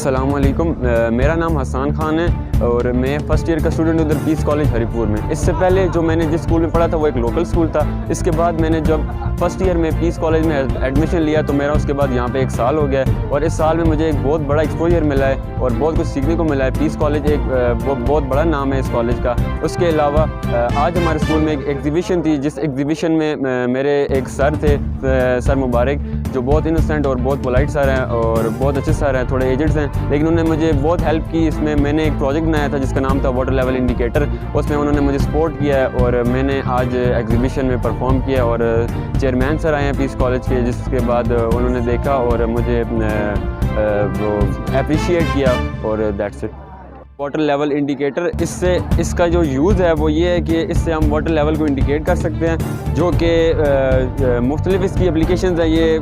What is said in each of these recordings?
अस्सलामुअलैकुम, मेरा नाम हसन खान है और मैं फ़र्स्ट ईयर का स्टूडेंट उधर पीस कॉलेज हरीपुर में। इससे पहले जो मैंने जिस स्कूल में पढ़ा था वो एक लोकल स्कूल था। इसके बाद मैंने जब फ़र्स्ट ईयर में पीस कॉलेज में एडमिशन लिया तो मेरा उसके बाद यहाँ पे 1 साल हो गया है और इस साल में मुझे एक बहुत बड़ा एक्सपोजर मिला है और बहुत कुछ सीखने को मिला है। पीस कॉलेज एक बहुत बड़ा नाम है इस कॉलेज का। उसके अलावा आज हमारे स्कूल में एक एग्ज़िबिशन थी, जिस एग्ज़िबिशन में मेरे एक सर थे, सर मुबारक, जो बहुत इनोसेंट और बहुत पोलाइट सर हैं और बहुत अच्छे सर हैं, थोड़े एजेड्स हैं, लेकिन उन्होंने मुझे बहुत हेल्प की। इसमें मैंने एक प्रोजेक्ट बनाया था जिसका नाम था वाटर लेवल इंडिकेटर। उसमें उन्होंने मुझे सपोर्ट किया है और मैंने आज एग्जीबिशन में परफॉर्म किया और चेयरमैन सर आए हैं पीस कॉलेज के, जिसके बाद उन्होंने देखा और मुझे वो अप्रिशिएट किया और that's it. Water level indicator, इसका जो यूज़ है वो ये है कि इससे हम वाटर लेवल को इंडिकेट कर सकते हैं, जो कि मुख्तलिफ इसकी एप्लीकेशंस हैं। ये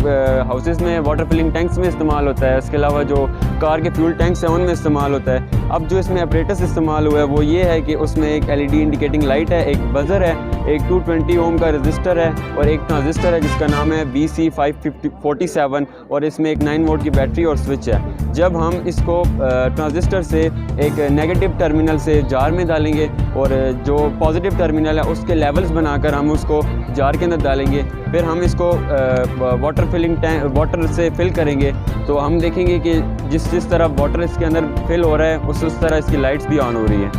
हाउसेस में वाटर फिलिंग टैंक्स में इस्तेमाल होता है। इसके अलावा जो कार के फ्यूल टैंक्स हैं उनमें इस्तेमाल होता है। अब जो इसमें अपरेटस इस्तेमाल हुआ है वो ये है कि उसमें एक LED इंडिकेटिंग लाइट है, एक बज़र है, एक 220 ओम का रजिस्टर है और एक ट्रांजिस्टर है जिसका नाम है BC547 और इसमें एक 9 वोल्ट की बैटरी और स्विच है। जब हम इसको ट्रांजिस्टर से एक नेगेटिव टर्मिनल से जार में डालेंगे और जो पॉजिटिव टर्मिनल है उसके लेवल्स बनाकर हम उसको जार के अंदर डालेंगे, फिर हम इसको वाटर से फिल करेंगे, तो हम देखेंगे कि जिस तरह वाटर इसके अंदर फिल हो रहा है उस तरह इसकी लाइट्स भी ऑन हो रही है।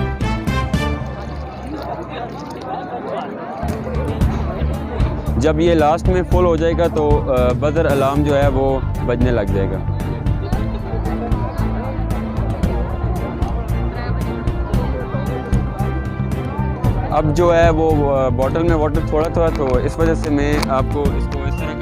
जब ये लास्ट में फुल हो जाएगा तो बजर अलार्म जो है वो बजने लग जाएगा। अब जो है वो बॉटल में वाटर थोड़ा था, तो इस वजह से मैं आपको इसको इस तरह